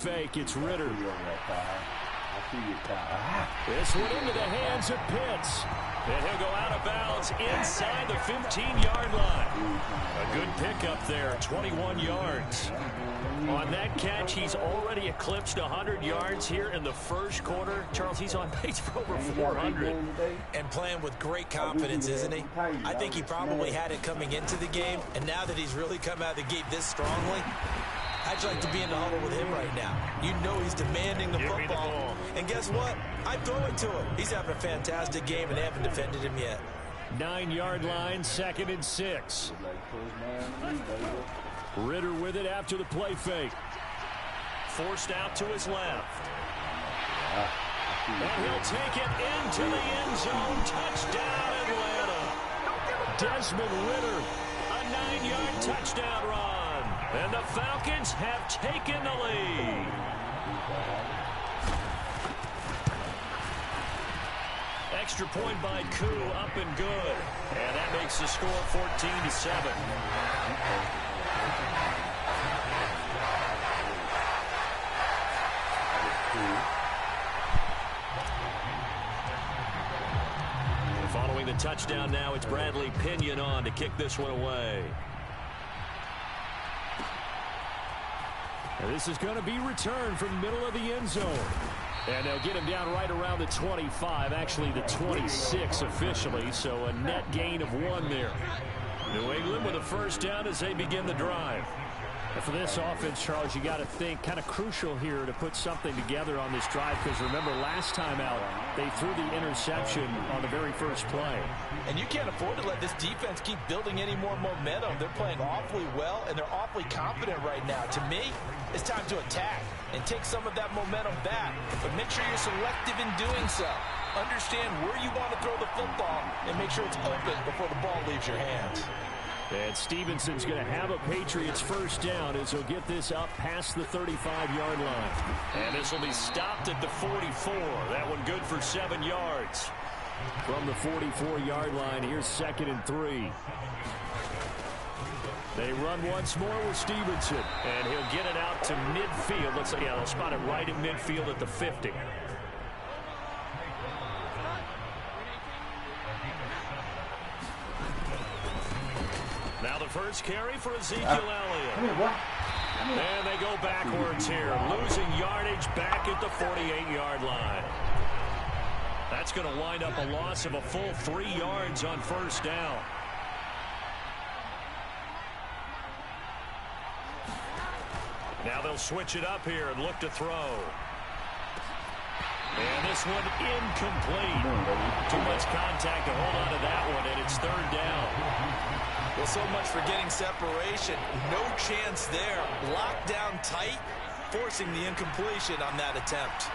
Fake, it's Ritter. This one into the hands of Pitts. And he'll go out of bounds inside the 15-yard line. A good pickup there, 21 yards. On that catch, he's already eclipsed 100 yards here in the first quarter. Charles, he's on pace for over 400. And playing with great confidence, isn't he? I think he probably had it coming into the game, and now that he's really come out of the gate this strongly, I'd like to be in the huddle with him right now. You know he's demanding the football. And guess what? I throw it to him. He's having a fantastic game, and they haven't defended him yet. 9-yard line, 2nd and 6. Ritter with it after the play fake. Forced out to his left. And he'll take it into the end zone. Touchdown, Atlanta. Desmond Ritter, a 9-yard touchdown run. And the Falcons have taken the lead. Extra point by Koo, up and good. And that makes the score 14-7. Following the touchdown now, it's Bradley Pinion on to kick this one away. And this is going to be returned from the middle of the end zone. And they'll get him down right around the 25, actually the 26 officially, so a net gain of 1 there. New England with a first down as they begin the drive. And for this offense, Charles, you got to think kind of crucial here to put something together on this drive, because remember last time out they threw the interception on the very first play. And you can't afford to let this defense keep building any more momentum. They're playing awfully well, and they're awfully confident right now. To me, it's time to attack and take some of that momentum back, but make sure you're selective in doing so. Understand where you want to throw the football and make sure it's open before the ball leaves your hands. And Stevenson's going to have a Patriots first down as he'll get this up past the 35-yard line. And this will be stopped at the 44. That one good for 7 yards. From the 44-yard line, here's 2nd and 3. They run once more with Stevenson, and he'll get it out to midfield. Let's say, they'll spot it right in midfield at the 50. Now the first carry for Ezekiel Elliott. And they go backwards here, losing yardage back at the 48-yard line. That's going to wind up a loss of a full 3 yards on first down. Now they'll switch it up here and look to throw. And this one incomplete. Too much contact to hold on to that one, and it's 3rd down. Well, so much for getting separation. No chance there. Locked down tight, forcing the incompletion on that attempt.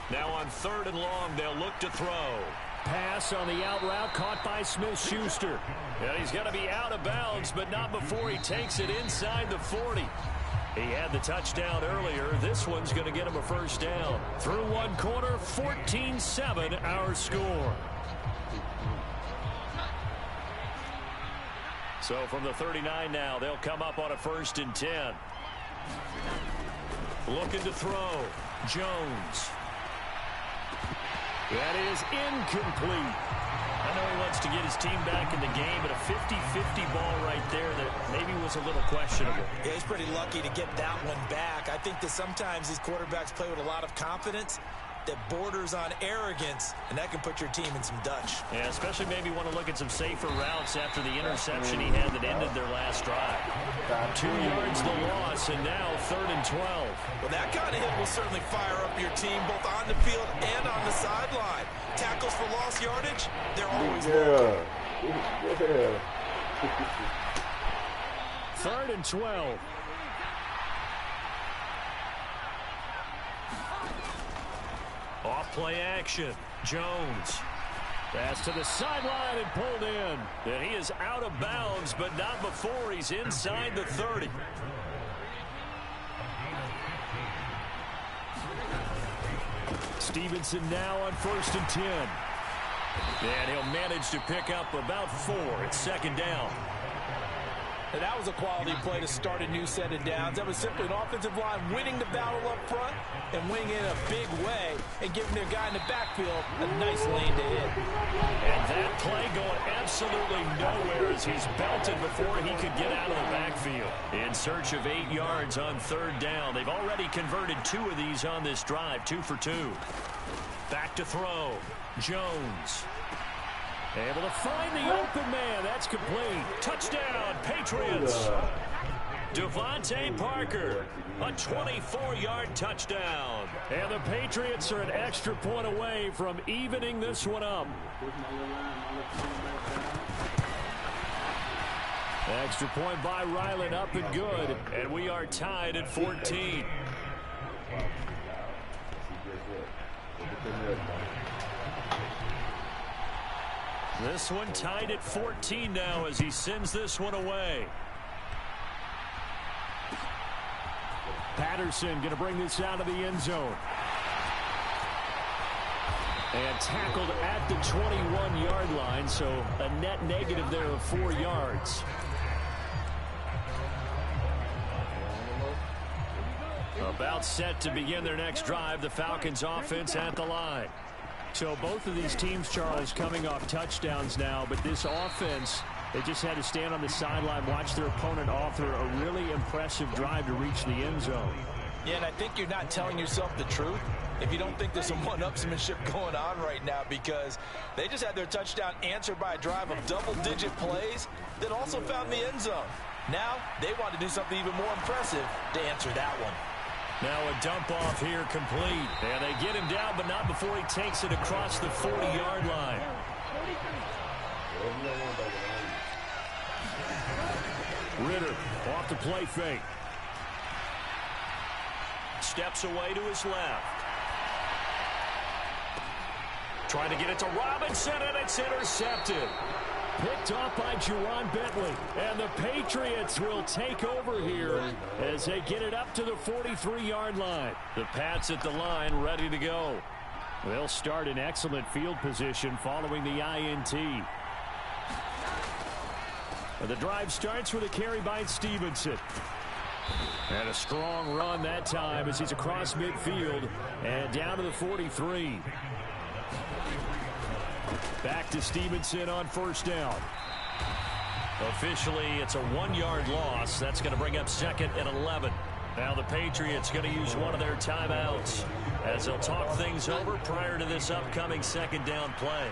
Now on 3rd and long, they'll look to throw. Pass on the out route, caught by Smith-Schuster. And he's going to be out of bounds, but not before he takes it inside the 40. He had the touchdown earlier. This one's going to get him a first down. Through one quarter, 14-7 our score. So from the 39 now, they'll come up on a 1st and 10. Looking to throw. Jones. That is incomplete. I know he wants to get his team back in the game, but a 50-50 ball right there that maybe was a little questionable. Yeah, he's pretty lucky to get that one back. I think that sometimes these quarterbacks play with a lot of confidence that borders on arrogance, and that can put your team in some Dutch. Yeah, especially maybe want to look at some safer routes after the interception he had that ended their last drive. 2 yards the loss, and now 3rd and 12. Well, that kind of hit will certainly fire up your team both on the field and on the sideline. Tackles for lost yardage, they're always local. 3rd and 12. Off play action. Jones. Pass to the sideline and pulled in. And he is out of bounds, but not before he's inside the 30. Stevenson now on 1st and 10. And he'll manage to pick up about 4 at 2nd down. And that was a quality play to start a new set of downs. That was simply an offensive line winning the battle up front and winning in a big way and giving their guy in the backfield a nice lane to hit. And that play going absolutely nowhere as he's belted before he could get out of the backfield. In search of 8 yards on 3rd down. They've already converted 2 of these on this drive, 2 for 2. Back to throw. Jones. Able to find the open man. That's complete. Touchdown, Patriots. Devontae Parker, a 24-yard touchdown. And the Patriots are an extra point away from evening this one up. Extra point by Ryland, up and good. And we are tied at 14. This one tied at 14 now as he sends this one away. Patterson going to bring this out of the end zone. And tackled at the 21-yard line, so a net negative there of 4 yards. About set to begin their next drive, the Falcons offense at the line. So both of these teams, Charles, coming off touchdowns now, but this offense, they just had to stand on the sideline, watch their opponent offer a really impressive drive to reach the end zone. Yeah, and I think you're not telling yourself the truth if you don't think there's some one-upsmanship going on right now, because they just had their touchdown answered by a drive of double-digit plays that also found the end zone. Now they want to do something even more impressive to answer that one. Now a dump off here complete. And they get him down, but not before he takes it across the 40-yard line. Ritter off the play fake. Steps away to his left. Trying to get it to Robinson, and it's intercepted. Picked off by Juwan Bentley. And the Patriots will take over here as they get it up to the 43-yard line. The Pats at the line ready to go. They'll start in excellent field position following the INT. The drive starts with a carry by Stevenson. And a strong run that time as he's across midfield and down to the 43. Back to Stevenson on 1st down. Officially, it's a 1-yard loss. That's going to bring up 2nd and 11. Now the Patriots going to use one of their timeouts as they'll talk things over prior to this upcoming 2nd down play.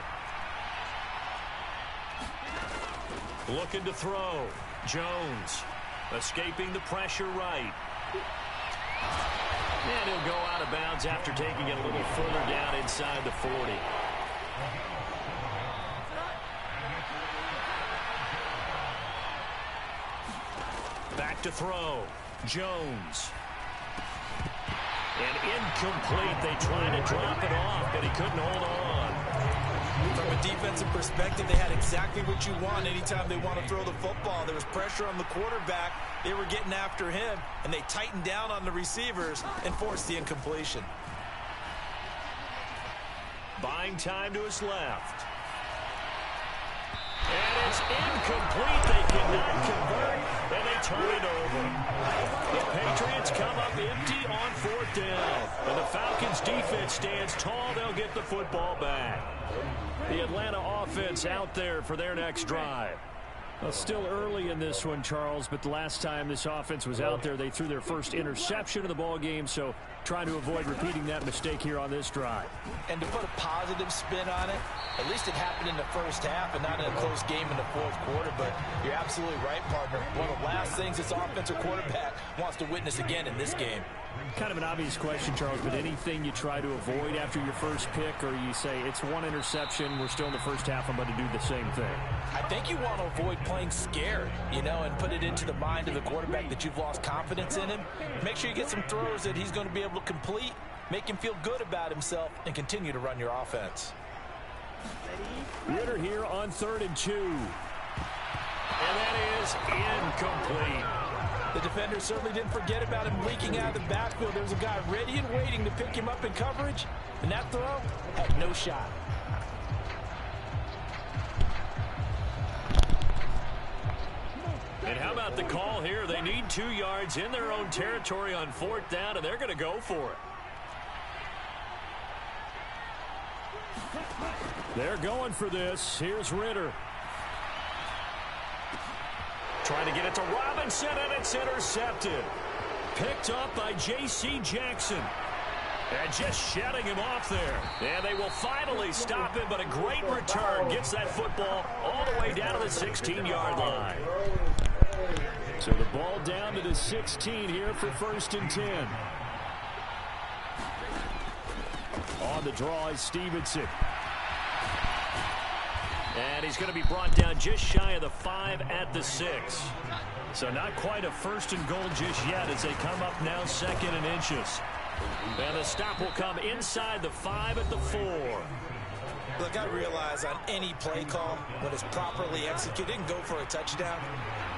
Looking to throw. Jones escaping the pressure right. And he'll go out of bounds after taking it a little further down inside the 40. Back to throw. Jones. And incomplete. They tried to drop it off, but he couldn't hold on. From a defensive perspective, they had exactly what you want anytime they want to throw the football. There was pressure on the quarterback. They were getting after him, and they tightened down on the receivers and forced the incompletion. Buying time to his left. And it's incomplete. They cannot convert, and they turn it over. The Patriots come up empty on 4th down. And the Falcons' defense stands tall. They'll get the football back. The Atlanta offense out there for their next drive. Well, still early in this one, Charles, but the last time this offense was out there, they threw their first interception of the ball game, so trying to avoid repeating that mistake here on this drive. And to put a positive spin on it, at least it happened in the first half and not in a close game in the 4th quarter, but you're absolutely right, partner. One of the last things this offensive quarterback wants to witness again in this game. Kind of an obvious question, Charles, but anything you try to avoid after your first pick, or you say it's one interception, we're still in the first half, I'm going to do the same thing? I think you want to avoid playing scared, and put it into the mind of the quarterback that you've lost confidence in him. Make sure you get some throws that he's going to be able to complete, make him feel good about himself, and continue to run your offense. Ritter here on 3rd and 2. And that is incomplete. The defender certainly didn't forget about him leaking out of the backfield. There was a guy ready and waiting to pick him up in coverage, and that throw had no shot. And how about the call here? They need 2 yards in their own territory on 4th down, and they're going to go for it. They're going for this. Here's Ritter. Trying to get it to Robinson, and it's intercepted. Picked up by J.C. Jackson. And just shutting him off there. And they will finally stop him, but a great return. Gets that football all the way down to the 16-yard line. So the ball down to the 16 here for 1st and 10. On the draw is Stevenson. And he's going to be brought down just shy of the 5 at the 6. So not quite a 1st and goal just yet as they come up now 2nd and inches. And the stop will come inside the 5 at the 4. Look, I realize on any play call, when it's properly executed, it can go for a touchdown.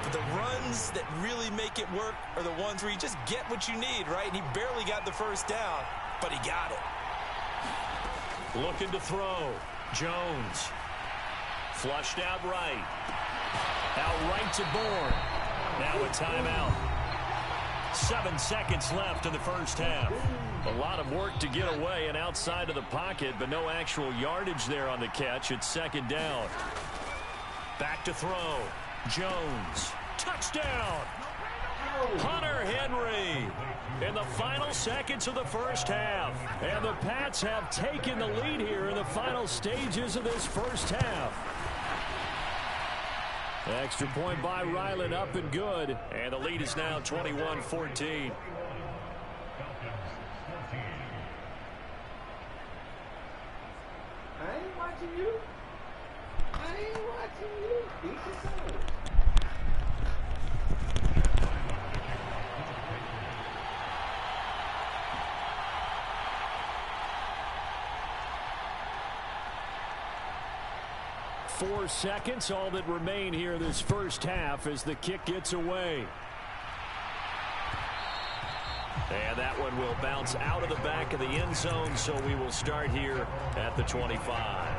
But the runs that really make it work are the ones where you just get what you need, right? And he barely got the 1st down, but he got it. Looking to throw. Jones. Flushed out right. Out right to Bourne. Now a timeout. 7 seconds left in the 1st half. A lot of work to get away and outside of the pocket, but no actual yardage there on the catch. It's 2nd down. Back to throw. Jones. Touchdown. Hunter Henry in the final seconds of the 1st half. And the Pats have taken the lead here in the final stages of this 1st half. Extra point by Ryland, up and good. And the lead is now 21-14. I ain't watching you. I ain't watching you. Eat your soul. 4 seconds, all that remain here this 1st half as the kick gets away. And that one will bounce out of the back of the end zone, so we will start here at the 25.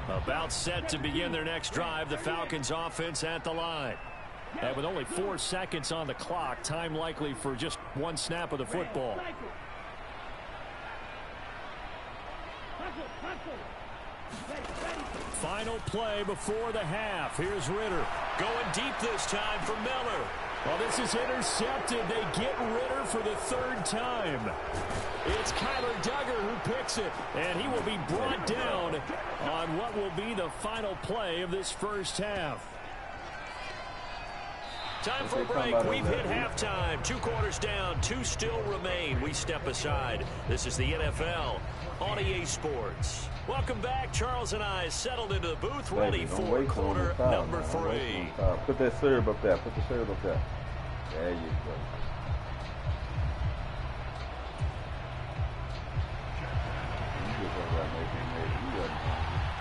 About set to begin their next drive, the Falcons offense at the line. And with only 4 seconds on the clock, time likely for just 1 snap of the football. Final play before the half. Here's Ritter. Going deep this time for Miller. Well, this is intercepted. They get Ritter for the 3rd time. It's Kyler Duggar who picks it, and he will be brought down on what will be the final play of this 1st half. Time for a break. We've hit halftime. 2 quarters down. 2 still remain. We step aside. This is the NFL on EA Sports. Welcome back. Charles and I settled into the booth, ready for quarter number 3. Put that syrup up there. Put the syrup up there. There you go.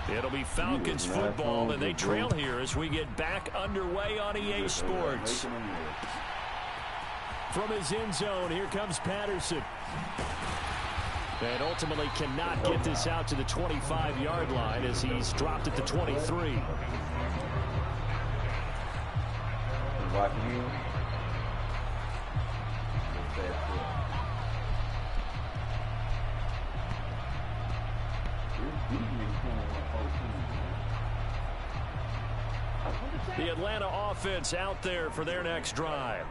It'll be Falcons football, and they trail here as we get back underway on EA Sports. From his end zone, here comes Patterson. And ultimately cannot get this out to the 25-yard line as he's dropped at the 23. The Atlanta offense out there for their next drive.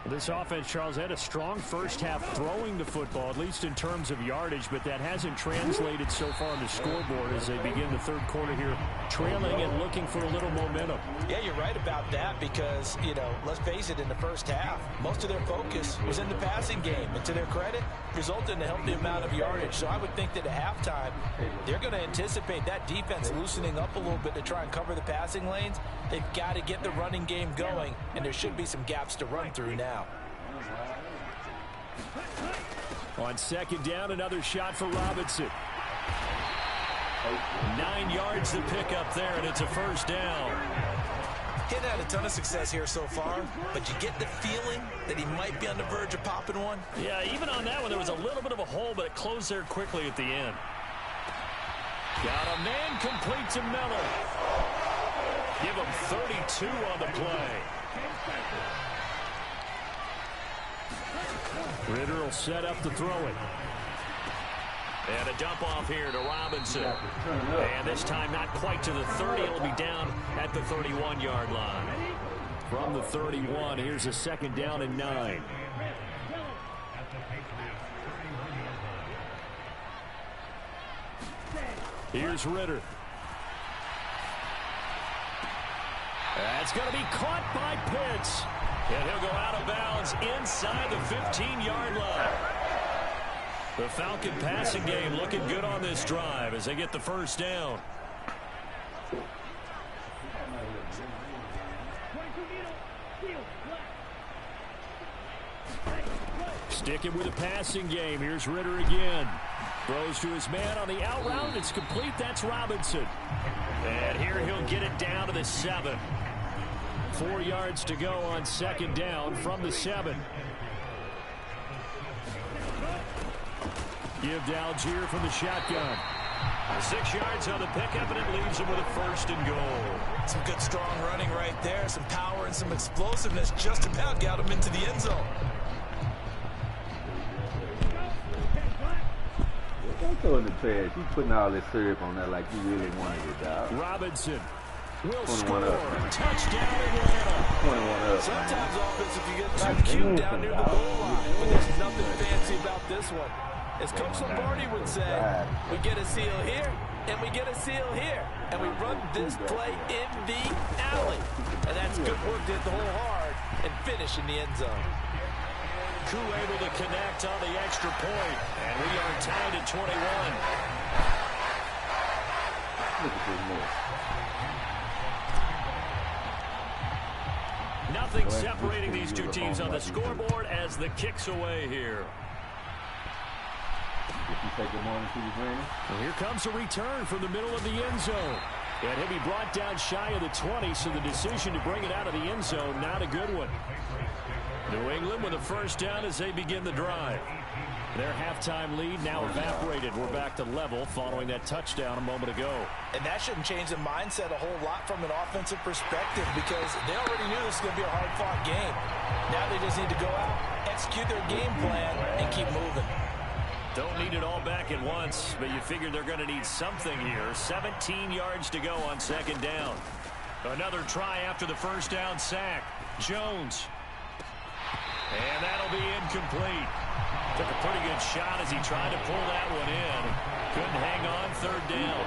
This offense, Charles, had a strong 1st half throwing the football, at least in terms of yardage, but that hasn't translated so far on the scoreboard as they begin the 3rd quarter here, trailing and looking for a little momentum. Yeah, you're right about that because, you know, let's face it, in the 1st half, most of their focus was in the passing game, and to their credit, resulted in a healthy amount of yardage. So I would think that at halftime, they're going to anticipate that defense loosening up a little bit to try and cover the passing lanes. They've got to get the running game going, and there should be some gaps to run through now. On 2nd down, another shot for Robinson. 9 yards to pick up there, and it's a 1st down. He hadn't had a ton of success here so far, but you get the feeling that he might be on the verge of popping one. Yeah, even on that one, there was a little bit of a hole, but it closed there quickly at the end. Got a man complete to Miller. Give him 32 on the play. Ritter will set up to throw it. And a dump off here to Robinson. And this time not quite to the 30. It'll be down at the 31-yard line. From the 31, here's a second down and 9. Here's Ritter. That's going to be caught by Pitts. And he'll go out of bounds inside the 15-yard line. The Falcon passing game looking good on this drive as they get the first down. Sticking with the passing game. Here's Ritter again. Throws to his man on the out route. It's complete. That's Robinson. And here he'll get it down to the 7. 4 yards to go on second down from the 7. Give to Algier from the shotgun. 6 yards on the pickup, and it leaves him with a first and goal. Some good strong running right there. Some power and some explosiveness just about got him into the end zone. Don't throw in the trash. He's putting all this syrup on there like he really wanted it, dog. Robinson will score. Up, Touchdown Atlanta. 21 up. Sometimes offense, if you get too cute down near the goal line, but there's nothing fancy about this one. As Coach Lombardi would say, we get a seal here, and we get a seal here, and we run this play in the alley. And that's good work to hit the hole hard and finish in the end zone. Koo able to connect on the extra point, and we are tied at 21. Look at this move. Nothing separating these two teams on the scoreboard as the kick's away here. If you say good morning to your granny. Well, here comes a return from the middle of the end zone. And he'll be brought down shy of the 20, so the decision to bring it out of the end zone, not a good one. New England with a first down as they begin the drive. Their halftime lead now evaporated. We're back to level following that touchdown a moment ago. And that shouldn't change the mindset a whole lot from an offensive perspective because they already knew this was going to be a hard-fought game. Now they just need to go out, execute their game plan, and keep moving. Don't need it all back at once, but you figure they're going to need something here. 17 yards to go on second down. Another try after the first down sack. Jones. And that'll be incomplete. Took a pretty good shot as he tried to pull that one in. Couldn't hang on, third down.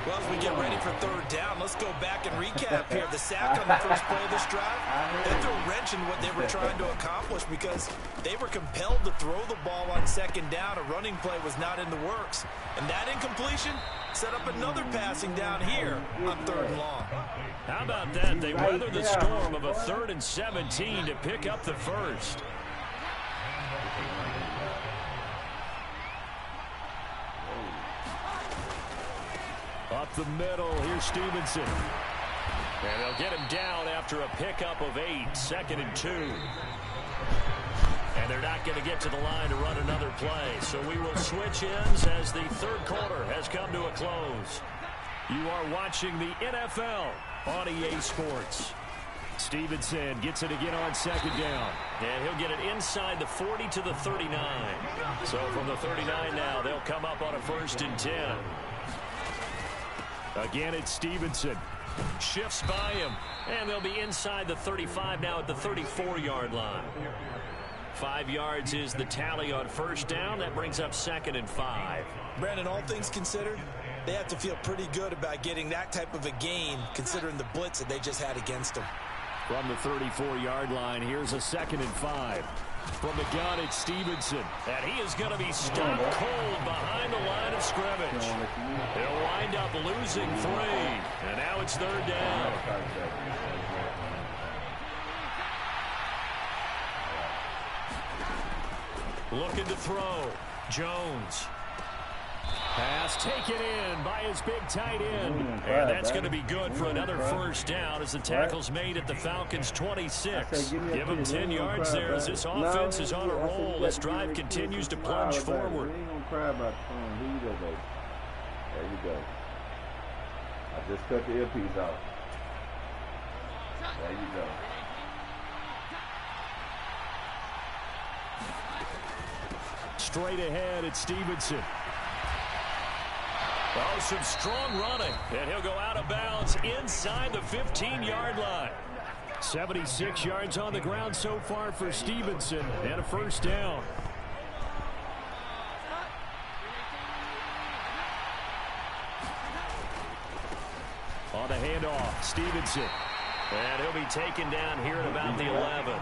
Well, as we get ready for third down, let's go back and recap here. The sack on the first play of this drive, that threw a wrench in what they were trying to accomplish because they were compelled to throw the ball on second down. A running play was not in the works. And that incompletion set up another passing down here on third and long. How about that? They weathered the storm of a 3rd and 17 to pick up the first. Up the middle, here's Stevenson. And they'll get him down after a pickup of 8, 2nd and 2. And they're not going to get to the line to run another play. So we will switch ends as the third quarter has come to a close. You are watching the NFL on EA Sports. Stevenson gets it again on second down. And he'll get it inside the 40 to the 39. So from the 39 now, they'll come up on a 1st and 10. Again, it's Stevenson. Shifts by him. And they'll be inside the 35 now at the 34-yard line. 5 yards is the tally on first down. That brings up 2nd and 5. Brandon, all things considered, they have to feel pretty good about getting that type of a gain considering the blitz that they just had against them. From the 34-yard line, here's a 2nd and 5. From the gun, it's Stevenson. And he is going to be stopped cold behind the line of scrimmage. He'll wind up losing 3. And now it's third down. Looking to throw. Jones. Pass taken in by his big tight end. And that's going to be good for another first down as the tackle's made at the Falcons' 26. Give him 10 yards there as this offense is on a roll. This drive continues to plunge forward. you go. I just cut the earpiece off. There you go. Straight ahead at Stevenson. Oh, some strong running. And he'll go out of bounds inside the 15-yard line. 76 yards on the ground so far for Stevenson, and a first down. On the handoff, Stevenson. And he'll be taken down here at about the 11.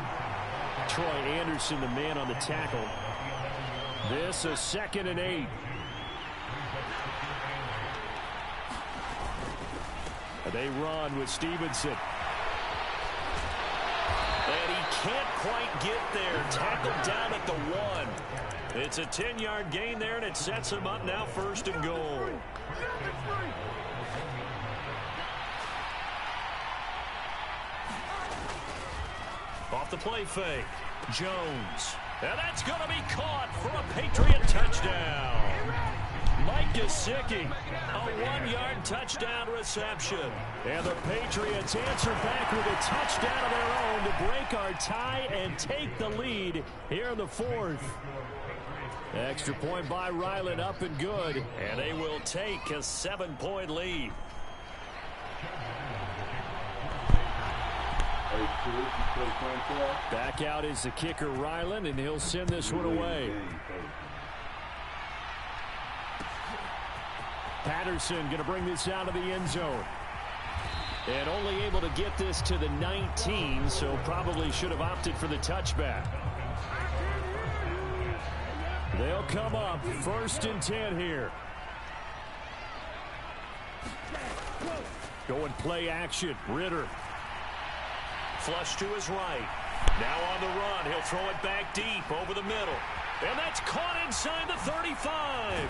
Troy Anderson, the man on the tackle. This is 2nd and 8. They run with Stevenson. And he can't quite get there. Tackled down at the 1. It's a 10-yard gain there, and it sets him up now 1st and goal. Off the play fake. Jones. And that's going to be caught for a Patriot touchdown. Mike Gesicki, a 1-yard touchdown reception. And the Patriots answer back with a touchdown of their own to break our tie and take the lead here in the 4th. Extra point by Ryland, up and good. And they will take a 7-point lead. Back out is the kicker, Ryland, and he'll send this one away. Patterson going to bring this out of the end zone. And only able to get this to the 19, so probably should have opted for the touchback. They'll come up 1st and 10 here. Going play action. Ritter. Flush to his right. Now on the run. He'll throw it back deep over the middle. And that's caught inside the 35.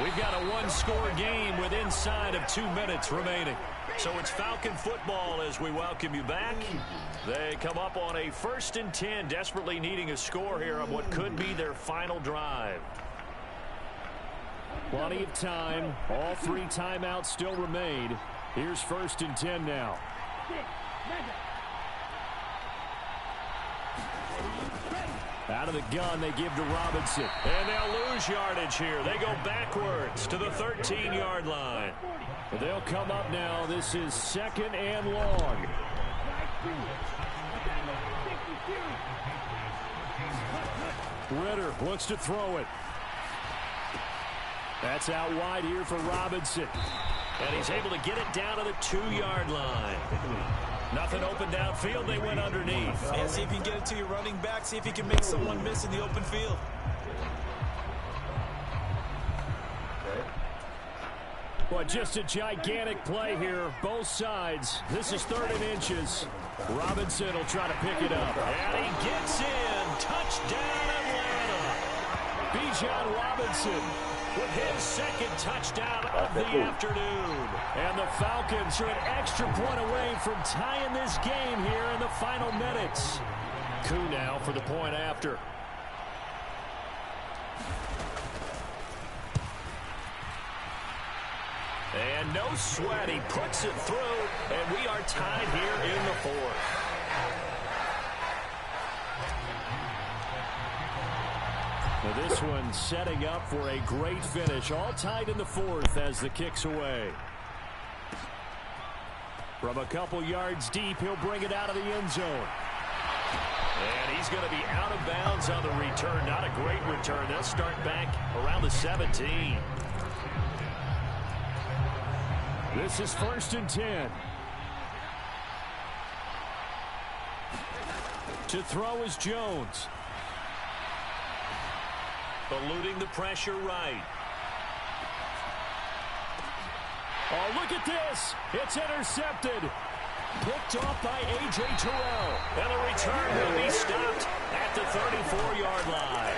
We've got a 1-score game with inside of 2 minutes remaining. So it's Falcon football as we welcome you back. They come up on a 1st and 10, desperately needing a score here on what could be their final drive. Plenty of time. All 3 timeouts still remain. Here's 1st and 10 now. Out of the gun, they give to Robinson. And they'll lose yardage here. They go backwards to the 13-yard line. They'll come up now. This is 2nd and long. Ritter looks to throw it. That's out wide here for Robinson. And he's able to get it down to the 2-yard line. Nothing open downfield. They went underneath. And see if you can get it to your running back. See if you can make someone miss in the open field. Well, just a gigantic play here. Both sides. This is 3rd and inches. Robinson will try to pick it up. And he gets in. Touchdown, Atlanta. Bijan Robinson with his 2nd touchdown of the afternoon. And the Falcons are an extra point away from tying this game here in the final minutes. Coup now for the point after. And no sweat. He puts it through, and we are tied here in the 4th. Now this one setting up for a great finish. All tied in the 4th as the kick's away. From a couple yards deep, he'll bring it out of the end zone. And he's going to be out of bounds on the return. Not a great return. They'll start back around the 17. This is 1st and 10. To throw is Jones. Eluding the pressure right. Oh, look at this. It's intercepted. Picked off by A.J. Terrell. And the return will be stopped at the 34-yard line.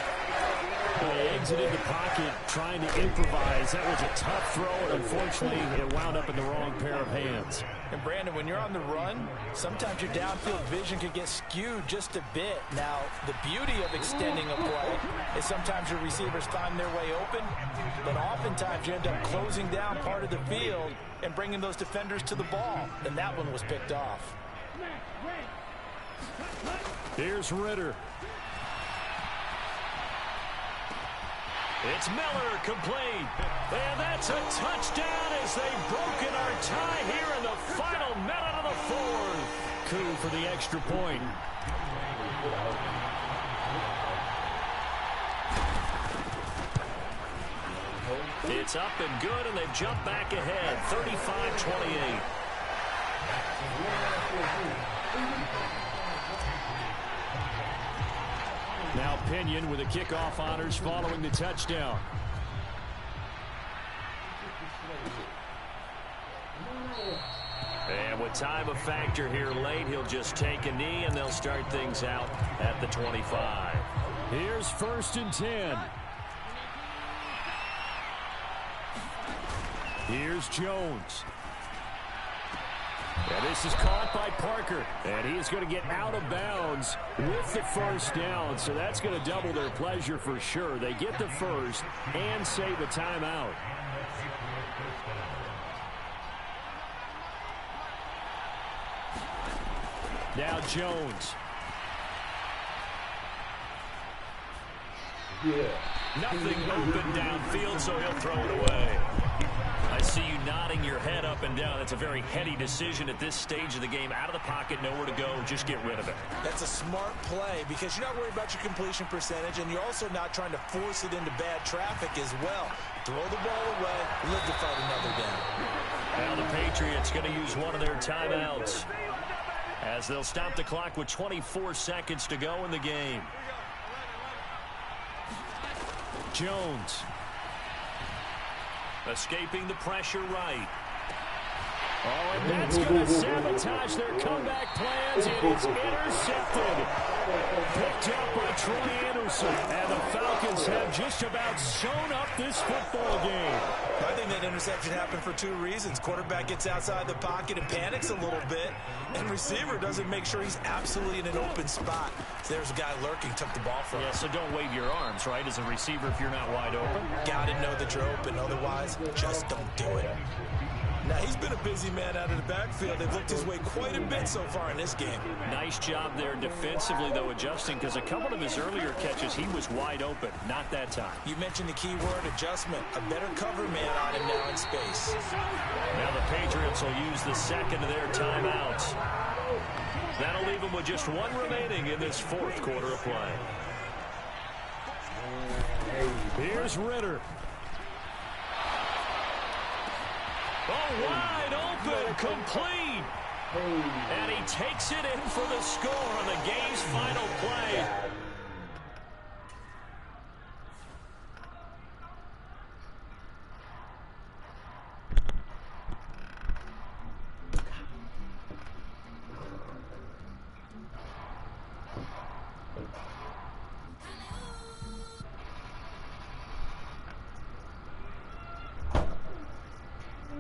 They exited the pocket trying to improvise. That was a tough throw, and unfortunately, it wound up in the wrong pair of hands. And Brandon, when you're on the run, sometimes your downfield vision could get skewed just a bit. Now, the beauty of extending a play is sometimes your receivers find their way open, but oftentimes you end up closing down part of the field and bringing those defenders to the ball. And that one was picked off. Here's Ritter. It's Miller, complete. And that's a touchdown as they've broken our tie here in the final minute of the fourth. Coup for the extra point. It's up and good, and they've jumped back ahead, 35-28. Now Pinion with the kickoff honors following the touchdown. And with time a factor here late, he'll just take a knee, and they'll start things out at the 25. Here's 1st and 10. Here's Jones. And this is caught by Parker. And he is going to get out of bounds with the first down. So that's going to double their pleasure for sure. They get the first and save a timeout. Now Jones. Nothing open downfield, so he'll throw it away. I see you nodding your head up and down. That's a very heady decision at this stage of the game. Out of the pocket, nowhere to go. Just get rid of it. That's a smart play because you're not worried about your completion percentage, and you're also not trying to force it into bad traffic as well. Throw the ball away, live to fight another down. Now the Patriots going to use one of their timeouts as they'll stop the clock with 24 seconds to go in the game. Jones. Escaping the pressure right. Oh, and that's going to sabotage their comeback plans. It is intercepted. Picked up by Troy Anderson. And the Falcons have just about sewn up this football game. I think that interception happened for two reasons. Quarterback gets outside the pocket and panics a little bit. And receiver doesn't make sure he's absolutely in an open spot. So there's a guy lurking, took the ball from him. Yeah, so don't wave your arms, right, as a receiver if you're not wide open. Got to know that you're open. Otherwise, just don't do it. Now, he's been a busy man out of the backfield. They've looked his way quite a bit so far in this game. Nice job there defensively, though, adjusting, because a couple of his earlier catches, he was wide open. Not that time. You mentioned the key word, adjustment. A better cover man on him now in space. Now the Patriots will use the second of their timeouts. That'll leave them with just one remaining in this fourth quarter of play. Here's Ritter. Oh, wide open, complete. And he takes it in for the score on the game's final play.